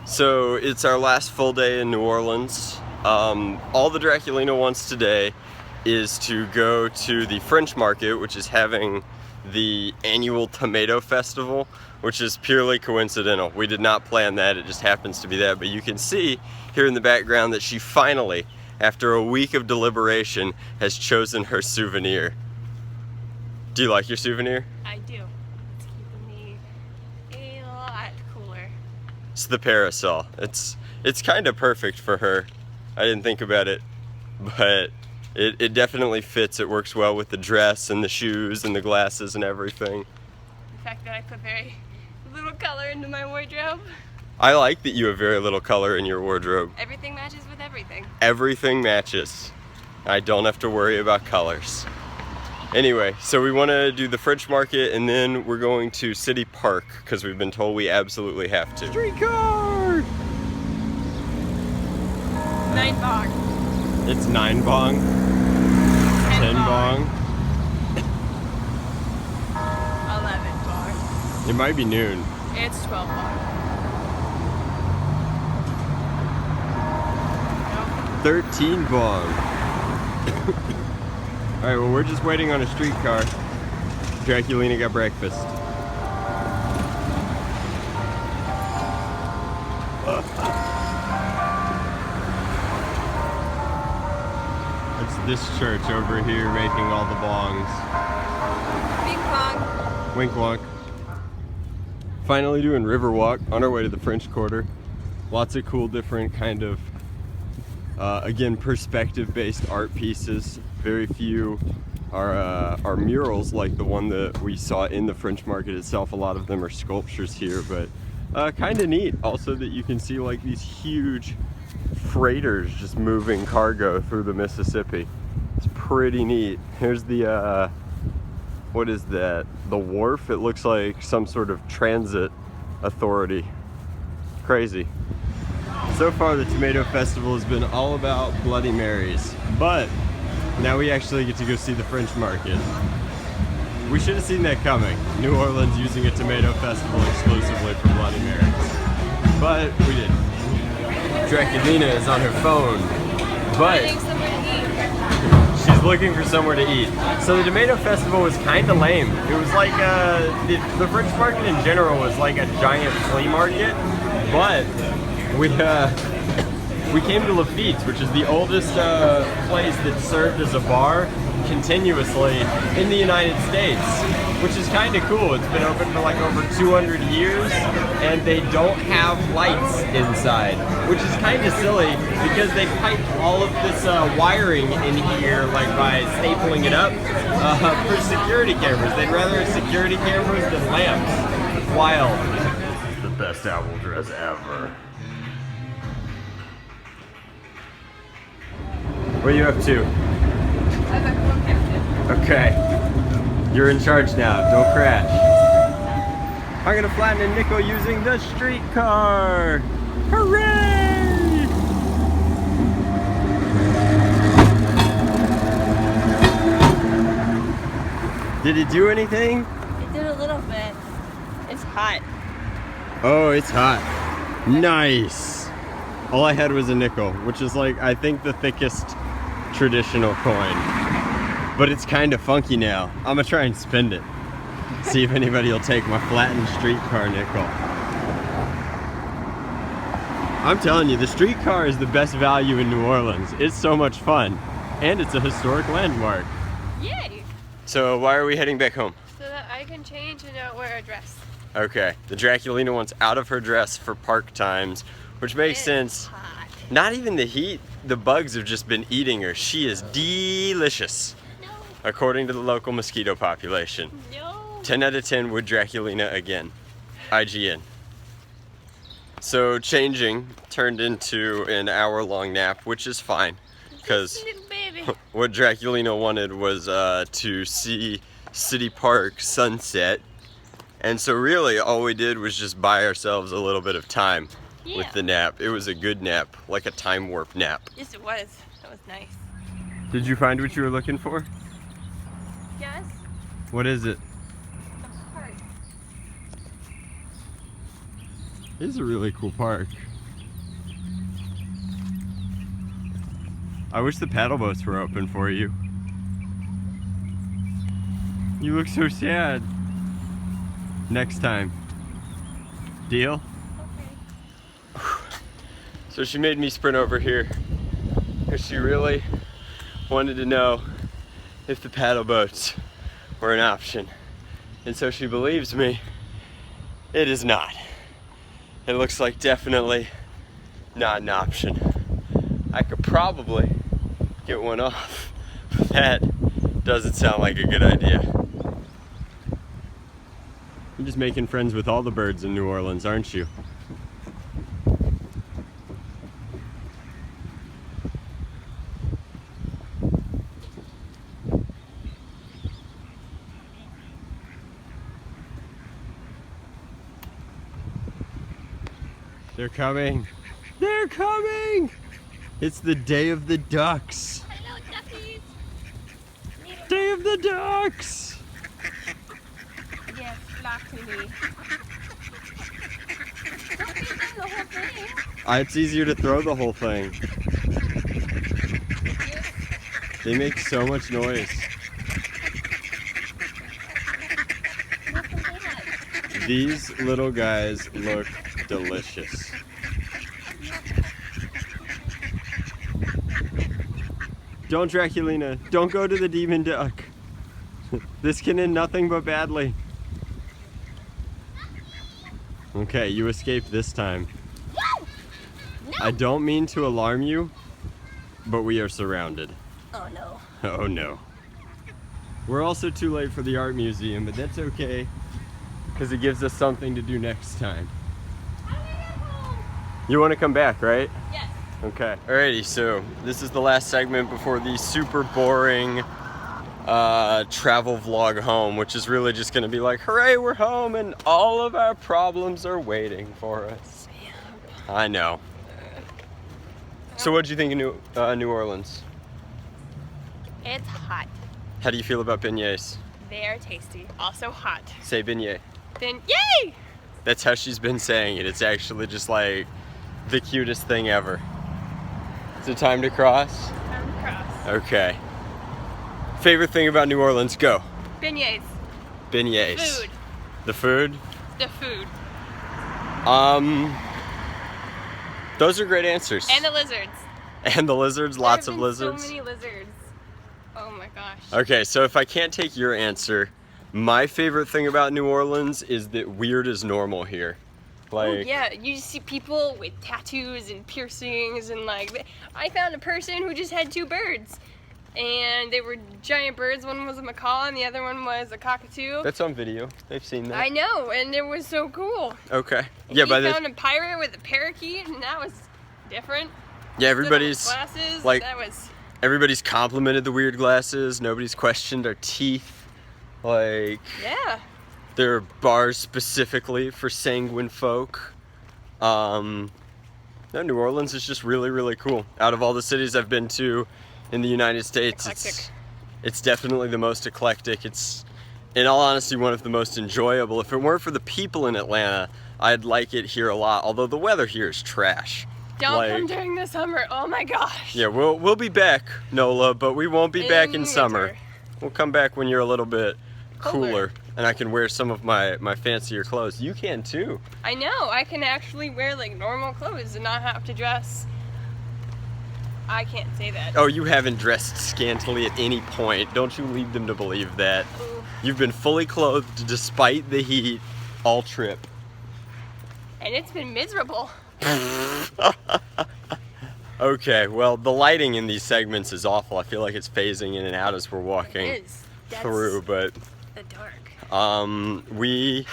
So it's our last full day in New Orleans. All the Draculina wants today is to go to the French Market, which is having the annual tomato festival, which is purely coincidental. We did not plan that, it just happens to be that. But you can see here in the background that she finally, after a week of deliberation, has chosen her souvenir. Do you like your souvenir? I do. It's keeping me a lot cooler. It's the parasol. It's kind of perfect for her. I didn't think about it, but it definitely fits. It works well with the dress and the shoes and the glasses and everything. The fact that I put very little color into my wardrobe. I like that you have very little color in your wardrobe. Everything matches with everything. Everything matches. I don't have to worry about colors. Anyway, so we want to do the French Market and then we're going to City Park because we've been told we absolutely have to. Streetcar! 9 bong. It's 9 bong. 10 bong. 11 bong. It might be noon. It's 12 bong. 13 bong. Alright, well we're just waiting on a streetcar. Draculina got breakfast. It's this church over here making all the bongs. Bing bong. Wink wonk. Finally doing Riverwalk on our way to the French Quarter. Lots of cool different kind of again, perspective-based art pieces. Very few are murals like the one that we saw in the French Market itself. A lot of them are sculptures here, but kind of neat. Also that you can see like these huge freighters just moving cargo through the Mississippi. It's pretty neat. Here's the, what is that? The wharf? It looks like some sort of transit authority. Crazy. So far the Tomato Festival has been all about Bloody Marys, but now we actually get to go see the French Market. We should have seen that coming. New Orleans using a Tomato Festival exclusively for Bloody Marys. But we didn't. Draculina is on her phone, but she's looking for somewhere to eat. So the Tomato Festival was kind of lame. It was like, the French Market in general was like a giant flea market, but we came to Lafitte's, which is the oldest place that served as a bar continuously in the United States, which is kind of cool. It's been open for like over 200 years, and they don't have lights inside, which is kind of silly because they pipe all of this wiring in here, like by stapling it up for security cameras. They'd rather have security cameras than lamps. Wild. The best owl dress ever. What are you up to? I'm a cool captain. Okay. You're in charge now. Don't crash. I'm gonna flatten a nickel using the streetcar. Hooray! Did it do anything? It did a little bit. It's hot. Oh, it's hot. Nice. All I had was a nickel, which is like, I think the thickest traditional coin. But it's kind of funky now. I'm gonna try and spend it. See if anybody will take my flattened streetcar nickel. I'm telling you, the streetcar is the best value in New Orleans. It's so much fun. And it's a historic landmark. Yay! So why are we heading back home? So that I can change and not wear a dress. Okay, the Draculina wants out of her dress for park times, which makes sense. Hot. Not even the heat, the bugs have just been eating her. She is delicious, No. according to the local mosquito population. No. 10 out of 10 would Draculina again. IGN. So changing turned into an hour-long nap, which is fine, because Little baby. what Draculina wanted was to see City Park sunset. And so really all we did was just buy ourselves a little bit of time with the nap. It was a good nap, like a time warp nap. Yes, it was. That was nice. Did you find what you were looking for? Yes. What is it? A park. It is a really cool park. I wish the paddle boats were open for you. You look so sad. Next time. Deal? Okay. So she made me sprint over here because she really wanted to know if the paddle boats were an option. And so she believes me. It is not. It looks like definitely not an option. I could probably get one off, but that doesn't sound like a good idea. You're just making friends with all the birds in New Orleans, aren't you? They're coming. They're coming! It's the Day of the Ducks. Hello, duckies. Day of the Ducks! Yes, flock to me. Don't feed them the whole thing. It's easier to throw the whole thing. They make so much noise. These little guys look delicious. Don't, Draculina. Don't go to the demon duck. This can end nothing but badly. Okay, you escaped this time. No! I don't mean to alarm you, but we are surrounded. Oh no. Oh no. We're also too late for the art museum, but that's okay, because it gives us something to do next time. I'm gonna get home. You want to come back, right? Yes. Okay. Alrighty, so this is the last segment before the super boring travel vlog home, which is really just going to be like, hooray, we're home and all of our problems are waiting for us. Yep. I know. So what did you think of New Orleans? It's hot. How do you feel about beignets? They are tasty. Also hot. Say beignet. Then yay! That's how she's been saying it. It's actually just like the cutest thing ever. Is it time to cross? Time to cross. Okay. Favorite thing about New Orleans? Go. Beignets. Beignets. Food. The food? The food. Those are great answers. And the lizards. And the lizards, lots There of have been lizards. So many lizards. Oh my gosh. Okay, so if I can't take your answer, my favorite thing about New Orleans is that weird is normal here. Like, Oh, yeah, you see people with tattoos and piercings and like, I found a person who just had two birds. And they were giant birds. One was a macaw and the other one was a cockatoo. that's on video. They've seen that. I know, and it was so cool. Okay. And Yeah, he by the found a pirate with a parakeet, and that was different. yeah, everybody's Glasses, like- that was. everybody's complimented the weird glasses. Nobody's questioned our teeth. Like, Yeah. there are bars specifically for sanguine folk. No, New Orleans is just really, really cool. Out of all the cities I've been to in the United States, it's definitely the most eclectic. It's, in all honesty, one of the most enjoyable. If it weren't for the people in Atlanta, I'd like it here a lot. Although the weather here is trash. Don't come during the summer. Oh my gosh. Yeah, we'll be back, Nola, but we won't be back in summer. winter. We'll come back when you're a little bit cooler, Cooler. and I can wear some of my fancier clothes. You can too. I know. I can actually wear like normal clothes and not have to dress. I can't say that. Oh, you haven't dressed scantily at any point. Don't you lead them to believe that. Ooh. You've been fully clothed despite the heat all trip. And it's been miserable. Okay, well, the lighting in these segments is awful. I feel like it's phasing in and out as we're walking It is. That's through, but the dark. we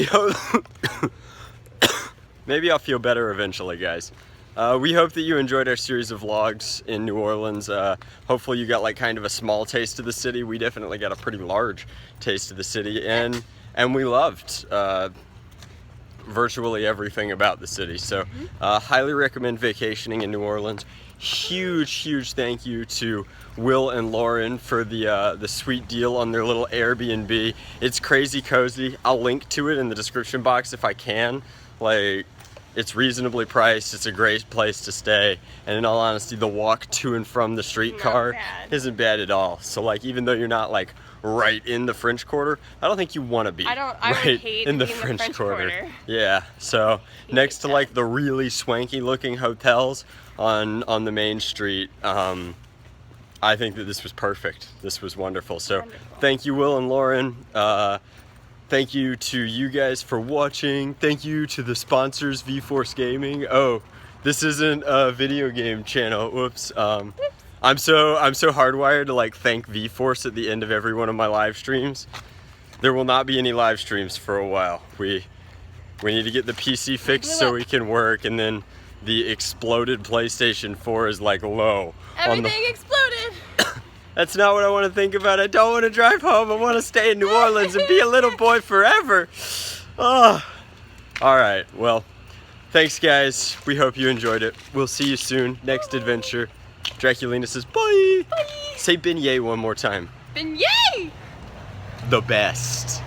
hope maybe I'll feel better eventually, guys. We hope that you enjoyed our series of vlogs in New Orleans. Hopefully you got like kind of a small taste of the city. We definitely got a pretty large taste of the city, and we loved virtually everything about the city. So highly recommend vacationing in New Orleans. Huge thank you to Will and Lauren for the sweet deal on their little Airbnb. It's crazy cozy. I'll link to it in the description box if I can. Like, It's reasonably priced. It's a great place to stay. And in all honesty, the walk to and from the streetcar bad. isn't bad at all. So like, even though you're not like right in the French Quarter, I don't think you want to be I right would hate in the being French Quarter. Yeah. So Hate next to that. like the really swanky looking hotels on the main street, I think that this was perfect. This was wonderful. So Wonderful. thank you, Will and Lauren. Thank you to you guys for watching. Thank you to the sponsors, VForce Gaming. Oh, this isn't a video game channel. Whoops. I'm so hardwired to like thank VForce at the end of every one of my live streams. There will not be any live streams for a while. We need to get the PC fixed so we can work, and then the exploded PlayStation 4 is like low. Everything exploded. That's not what I want to think about. I don't want to drive home. I want to stay in New Orleans and be a little boy forever. Oh. All right. Well, thanks, guys. We hope you enjoyed it. We'll see you soon. Next adventure. Draculina says bye. Bye. Say beignet one more time. Beignet! The best.